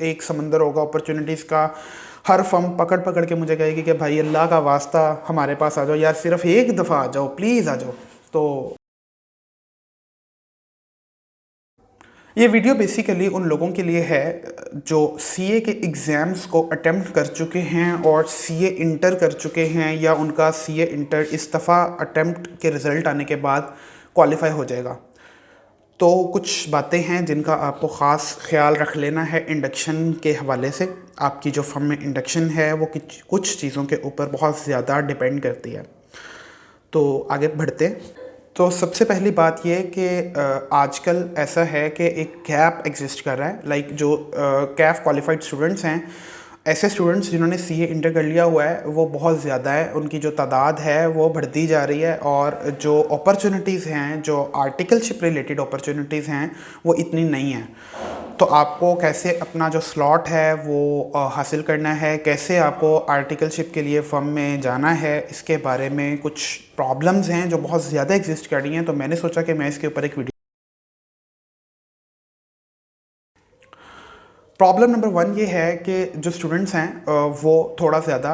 एक समंदर होगा अपॉर्चुनिटीज़ का। हर फर्म पकड़ पकड़ के मुझे कहेगी कि भाई अल्लाह का वास्ता हमारे पास आ जाओ यार, सिर्फ एक दफ़ा आ जाओ, प्लीज़ आ जाओ। तो ये वीडियो बेसिकली उन लोगों के लिए है जो सीए के एग्ज़ाम्स को अटेम्प्ट कर चुके हैं और सीए इंटर कर चुके हैं, या उनका सीए इंटर इस दफ़ा अटेम्प्ट के रिज़ल्ट आने के बाद क्वालिफाई हो जाएगा। तो कुछ बातें हैं जिनका आपको ख़ास ख्याल रख लेना है इंडक्शन के हवाले से। आपकी जो फर्म में इंडक्शन है वो कुछ चीज़ों के ऊपर बहुत ज़्यादा डिपेंड करती है। तो आगे बढ़ते हैं। तो सबसे पहली बात ये कि आजकल ऐसा है कि एक गैप एग्जिस्ट कर रहा है। लाइक जो कैफ क्वालिफाइड स्टूडेंट्स हैं, ऐसे स्टूडेंट्स जिन्होंने सीए इंटर कर लिया हुआ है वो बहुत ज़्यादा है, उनकी जो तादाद है वो बढ़ती जा रही है, और जो अपॉर्चुनिटीज़ हैं, जो आर्टिकलशिप रिलेटेड अपॉर्चुनिटीज़ हैं, वो इतनी नहीं हैं। तो आपको कैसे अपना जो स्लॉट है वो हासिल करना है, कैसे आपको आर्टिकलशिप के लिए फर्म में जाना है, इसके बारे में कुछ प्रॉब्लम्स हैं जो बहुत ज़्यादा एग्जिस्ट कर रही हैं। तो मैंने सोचा कि मैं इसके ऊपर एक वीडियो। प्रॉब्लम नंबर 1 ये है कि जो स्टूडेंट्स हैं वो थोड़ा ज़्यादा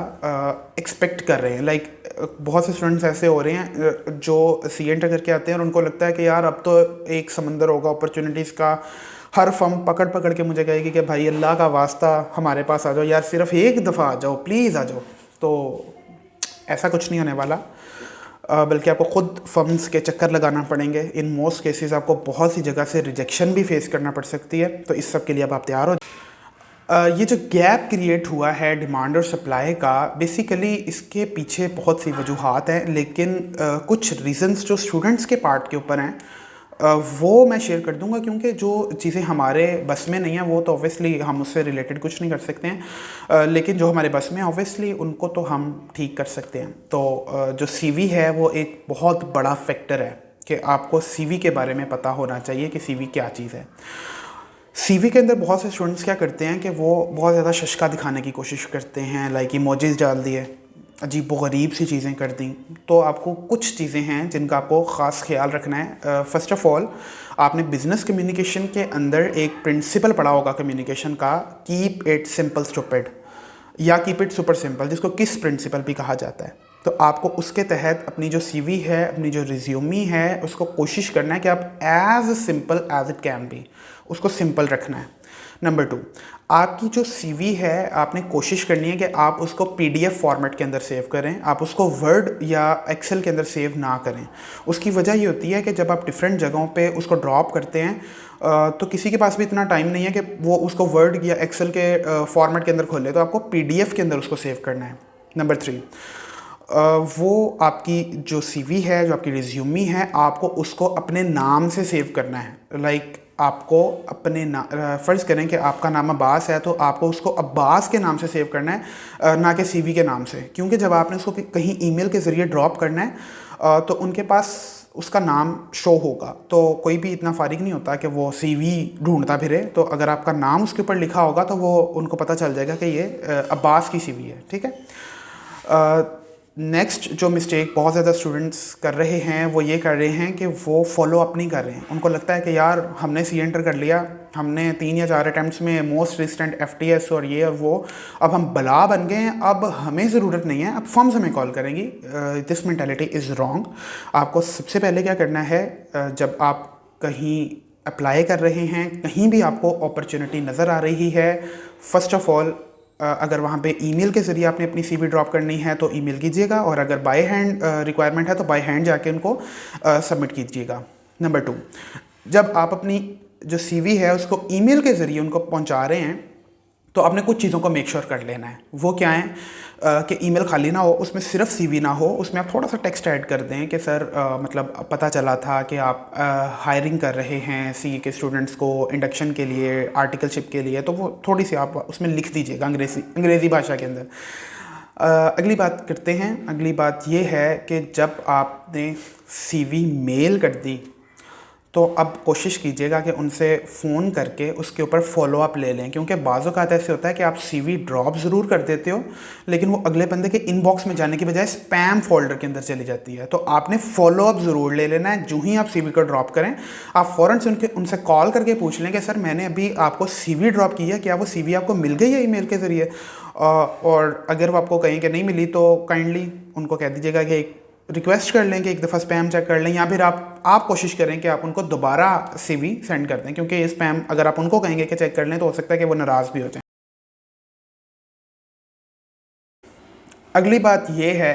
एक्सपेक्ट कर रहे हैं। लाइक बहुत से स्टूडेंट्स ऐसे हो रहे हैं जो सी एंटर करके आते हैं और उनको लगता है कि यार अब तो एक समंदर होगा अपॉर्चुनिटीज़ का। हर फर्म पकड़ पकड़ के मुझे कहेगी कि भाई अल्लाह का वास्ता हमारे पास आ जाओ यार, सिर्फ एक दफ़ा आ जाओ, प्लीज़ आ जाओ। तो ऐसा कुछ नहीं होने वाला, बल्कि आपको ख़ुद फर्म्स के चक्कर लगाना पड़ेंगे। इन मोस्ट केसेस आपको बहुत सी जगह से रिजेक्शन भी फेस करना पड़ सकती है। तो इस सब के लिए अब आप तैयार हो। ये जो गैप क्रिएट हुआ है डिमांड और सप्लाई का, बेसिकली इसके पीछे बहुत सी वजूहात हैं, लेकिन कुछ रीज़न्स जो स्टूडेंट्स के पार्ट के ऊपर हैं वो मैं शेयर कर दूंगा, क्योंकि जो चीज़ें हमारे बस में नहीं है वो तो ऑब्वियसली हम उससे रिलेटेड कुछ नहीं कर सकते हैं, लेकिन जो हमारे बस में ऑब्वियसली उनको तो हम ठीक कर सकते हैं। तो जो सीवी है वो एक बहुत बड़ा फैक्टर है कि आपको सीवी के बारे में पता होना चाहिए कि सीवी क्या चीज़ है। सीवी के अंदर बहुत से स्टूडेंट्स क्या करते हैं कि वो बहुत ज़्यादा शशका दिखाने की कोशिश करते हैं, लाइक इमोजीज डाल दिए, अजीब व गरीब सी चीज़ें कर दी। तो आपको कुछ चीज़ें हैं जिनका आपको ख़ास ख्याल रखना है। फ़र्स्ट ऑफ़ ऑल, आपने बिज़नेस कम्युनिकेशन के अंदर एक प्रिंसिपल पढ़ा होगा कम्युनिकेशन का, कीप इट सिंपल स्टूपिड, या कीप इट सुपर सिंपल, जिसको किस प्रिंसिपल भी कहा जाता है। तो आपको उसके तहत अपनी जो सीवी है, अपनी जो रिज्यूमी है, उसको कोशिश करना है कि आप as simple as it can be, उसको सिंपल रखना है। नंबर 2, आपकी जो सीवी है आपने कोशिश करनी है कि आप उसको पीडीएफ फॉर्मेट के अंदर सेव करें, आप उसको वर्ड या एक्सेल के अंदर सेव ना करें। उसकी वजह ये होती है कि जब आप डिफरेंट जगहों पे उसको ड्रॉप करते हैं तो किसी के पास भी इतना टाइम नहीं है कि वो उसको वर्ड या एक्सेल के फॉर्मेट के अंदर खोले, तो आपको पीडीएफ के अंदर उसको सेव करना है। नंबर 3, वो आपकी जो सीवी है, जो आपकी रिज्यूमी है, आपको उसको अपने नाम से सेव करना है। लाइक आपको अपने फ़र्ज़ करें कि आपका नाम अब्बास है, तो आपको उसको अब्बास के नाम से सेव करना है, ना कि सीवी के नाम से। क्योंकि जब आपने उसको कहीं ईमेल के ज़रिए ड्रॉप करना है तो उनके पास उसका नाम शो होगा। तो कोई भी इतना फारिग नहीं होता कि वो सीवी ढूंढता फिरे। तो अगर आपका नाम उसके ऊपर लिखा होगा तो वो उनको पता चल जाएगा कि ये अब्बास की सीवी है। ठीक है। नेक्स्ट जो मिस्टेक बहुत ज़्यादा स्टूडेंट्स कर रहे हैं वो ये कर रहे हैं कि वो फॉलो अप नहीं कर रहे हैं। उनको लगता है कि यार हमने सी एंटर कर लिया, हमने 3 या 4 अटैम्प्ट्स में मोस्ट रिसेंट एफटीएस और ये और वो, अब हम बला बन गए हैं, अब हमें ज़रूरत नहीं है, अब फर्म्स हमें कॉल करेंगी। This mentality is wrong. आपको सबसे पहले क्या करना है, जब आप कहीं अप्लाई कर रहे हैं, कहीं भी आपको अपॉर्चुनिटी नज़र आ रही है, फ़र्स्ट ऑफ़ ऑल अगर वहाँ पे ईमेल के ज़रिए आपने अपनी सीवी ड्रॉप करनी है तो ईमेल कीजिएगा, और अगर बाय हैंड रिक्वायरमेंट है तो बाय हैंड जाके उनको सबमिट कीजिएगा। नंबर 2, जब आप अपनी जो सीवी है उसको ईमेल के ज़रिए उनको पहुँचा रहे हैं तो आपने कुछ चीज़ों को मेक श्योर कर लेना है। वो क्या है कि ईमेल खाली ना हो, उसमें सिर्फ सीवी ना हो, उसमें आप थोड़ा सा टेक्स्ट ऐड कर दें कि सर मतलब पता चला था कि आप हायरिंग कर रहे हैं सीए के स्टूडेंट्स को इंडक्शन के लिए, आर्टिकलशिप के लिए, तो वो थोड़ी सी आप उसमें लिख दीजिएगा अंग्रेज़ी भाषा के अंदर। अगली बात करते हैं। अगली बात ये है कि जब आपने सीवी मेल कर दी तो अब कोशिश कीजिएगा कि उनसे फ़ोन करके उसके ऊपर फ़ॉलो अप ले लें, क्योंकि बाज़ औक़ात ऐसे होता है कि आप सीवी ड्रॉप ज़रूर कर देते हो, लेकिन वो अगले बंदे के इनबॉक्स में जाने की बजाय स्पैम फ़ोल्डर के अंदर चली जाती है। तो आपने फ़ॉलो अप ज़रूर ले लेना है। जो ही आप सीवी को ड्रॉप करें, आप फ़ौरन से उनसे कॉल करके पूछ लें कि सर मैंने अभी आपको सीवी ड्रॉप की है, क्या वो सीवी आपको मिल गई है ईमेल के ज़रिए? और अगर वो आपको कहें कि नहीं मिली, तो काइंडली उनको कह दीजिएगा कि एक रिक्वेस्ट कर लें कि एक दफ़ा स्पैम चेक कर लें, या फिर आप कोशिश करें कि आप उनको दोबारा सीवी सेंड कर दें, क्योंकि ये स्पैम अगर आप उनको कहेंगे कि चेक कर लें तो हो सकता है कि वो नाराज़ भी हो जाएं। अगली बात ये है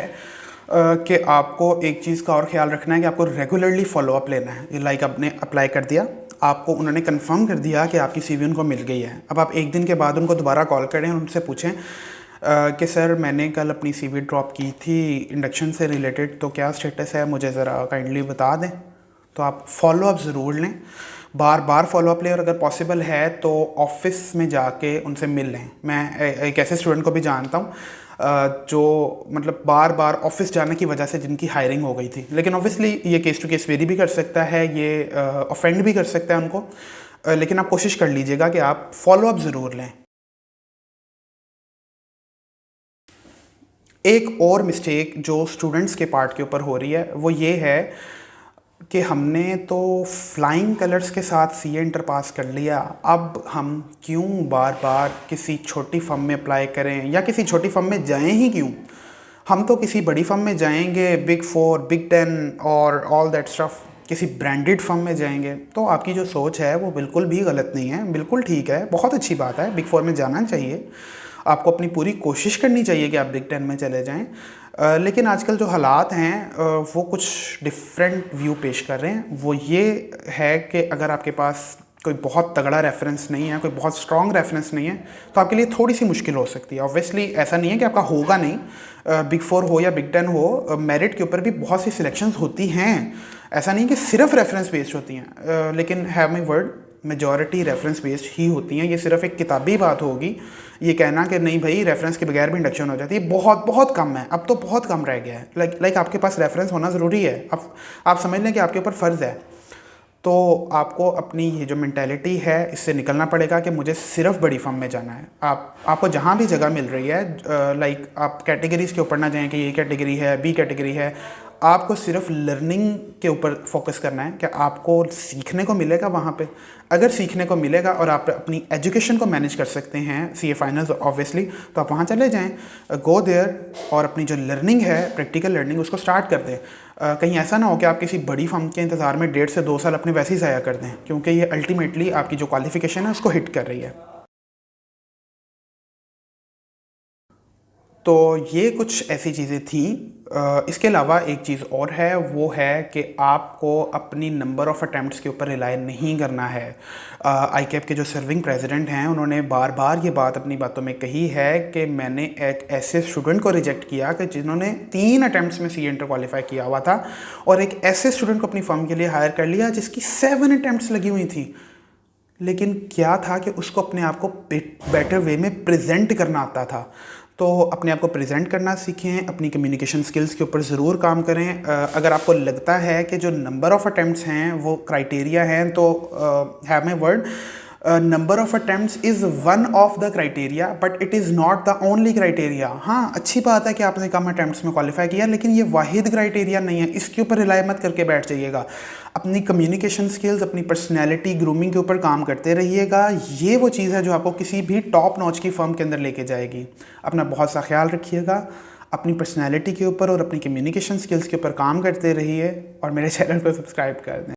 कि आपको एक चीज़ का और ख़्याल रखना है कि आपको रेगुलरली फ़ॉलो अप लेना है। ये लाइक आपने अप्लाई कर दिया, आपको उन्होंने कंफर्म कर दिया कि आपकी सीवी उनको मिल गई है। अब आप एक दिन के बाद उनको दोबारा कॉल करें और उनसे पूछें कि सर मैंने कल अपनी सीवी ड्रॉप की थी इंडक्शन से रिलेटेड, तो क्या स्टेटस है, मुझे ज़रा काइंडली बता दें। तो आप फॉलो अप ज़रूर लें, बार बार फॉलो अप लें, और अगर पॉसिबल है तो ऑफिस में जाके उनसे मिल लें। मैं एक ऐसे स्टूडेंट को भी जानता हूँ जो मतलब बार बार ऑफिस जाने की वजह से जिनकी हायरिंग हो गई थी, लेकिन ऑब्वियसली ये केस टू केस वेरी भी कर सकता है, ये ऑफेंड भी कर सकता है उनको, लेकिन आप कोशिश कर लीजिएगा कि आप फॉलो अप ज़रूर लें। एक और मिस्टेक जो स्टूडेंट्स के पार्ट के ऊपर हो रही है वो ये है कि हमने तो फ्लाइंग कलर्स के साथ सीए इंटर पास कर लिया, अब हम क्यों बार बार किसी छोटी फर्म में अप्लाई करें, या किसी छोटी फर्म में जाएं ही क्यों? हम तो किसी बड़ी फर्म में जाएंगे, बिग 4, बिग 10 और ऑल दैट स्टफ, किसी ब्रांडेड फर्म में जाएंगे। तो आपकी जो सोच है वो बिल्कुल भी गलत नहीं है, बिल्कुल ठीक है, बहुत अच्छी बात है, बिग 4 में जाना चाहिए, आपको अपनी पूरी कोशिश करनी चाहिए कि आप बिग 10 में चले जाएं। लेकिन आजकल जो हालात हैं वो कुछ डिफरेंट व्यू पेश कर रहे हैं। वो ये है कि अगर आपके पास कोई बहुत तगड़ा रेफरेंस नहीं है, कोई बहुत स्ट्रॉन्ग रेफरेंस नहीं है, तो आपके लिए थोड़ी सी मुश्किल हो सकती है। ऑब्वियसली ऐसा नहीं है कि आपका होगा नहीं, बिग 4 हो या बिग 10 हो, मेरिट के ऊपर भी बहुत सी सिलेक्शंस होती हैं। ऐसा नहीं कि सिर्फ रेफरेंस बेस्ड होती हैं, लेकिन have my word, majority reference based ही होती हैं। ये सिर्फ एक किताबी बात होगी, ये कहना कि नहीं भाई रेफरेंस के बगैर भी इंडक्शन हो जाती है, बहुत बहुत कम है, अब तो बहुत कम रह गया है। लाइक आपके पास रेफरेंस होना ज़रूरी है, आप समझ लें कि आपके ऊपर फ़र्ज़ है। तो आपको अपनी ये जो मेंटालिटी है इससे निकलना पड़ेगा कि मुझे सिर्फ बड़ी फर्म में जाना है। आपको जहाँ भी जगह मिल रही है, लाइक आप कैटेगरीज़ के ऊपर ना जाएं कि ये कैटेगरी है, बी कैटेगरी है, आपको सिर्फ लर्निंग के ऊपर फोकस करना है कि आपको सीखने को मिलेगा वहाँ पे। अगर सीखने को मिलेगा और आप अपनी एजुकेशन को मैनेज कर सकते हैं, सीए फाइनल्स ऑब्वियसली, तो आप वहाँ चले जाएं, गो देयर, और अपनी जो लर्निंग है, प्रैक्टिकल लर्निंग, उसको स्टार्ट कर दें। कहीं ऐसा ना हो कि आप किसी बड़ी फर्म के इंतज़ार में 1.5 से 2 साल अपने वैसे ही ज़ाया कर दें, क्योंकि ये अल्टीमेटली आपकी जो क्वालिफिकेशन है उसको हिट कर रही है। तो ये कुछ ऐसी चीज़ें थी। इसके अलावा एक चीज़ और है, वो है कि आपको अपनी नंबर ऑफ़ अटैम्प्ट्स के ऊपर रिलाई नहीं करना है। आईकैप के जो सर्विंग प्रेसिडेंट हैं उन्होंने बार बार ये बात अपनी बातों में कही है कि मैंने एक ऐसे स्टूडेंट को रिजेक्ट किया कि जिन्होंने 3 अटैम्प्ट्स में सीए इंटर क्वालिफाई किया हुआ था, और एक ऐसे स्टूडेंट को अपनी फर्म के लिए हायर कर लिया जिसकी 7 अटैम्प्ट्स लगी हुई थी। लेकिन क्या था कि उसको अपने आप को बेटर वे में प्रेजेंट करना आता था। तो अपने आप को प्रेजेंट करना सीखें, अपनी कम्युनिकेशन स्किल्स के ऊपर ज़रूर काम करें। अगर आपको लगता है कि जो नंबर ऑफ़ अटैम्प्ट्स हैं वो क्राइटेरिया हैं, तो have my word, number of attempts is one of the criteria, but it is not the only criteria. हाँ, अच्छी बात है कि आपने कम अटैम्प्ट्स में क्वालिफाई किया, लेकिन ये वाहिद क्राइटेरिया नहीं है। इसके ऊपर रिलाई मत करके बैठ जाइएगा। अपनी कम्युनिकेशन स्किल्स, अपनी पर्सनैलिटी ग्रूमिंग के ऊपर काम करते रहिएगा। ये वो चीज़ है जो आपको किसी भी टॉप नॉच की फर्म के अंदर लेके जाएगी। अपना बहुत सा ख्याल रखिएगा, अपनी पर्सनैलिटी के ऊपर और अपनी कम्युनिकेशन स्किल्स के ऊपर काम करते रहिए, और मेरे चैनल को सब्सक्राइब कर दें।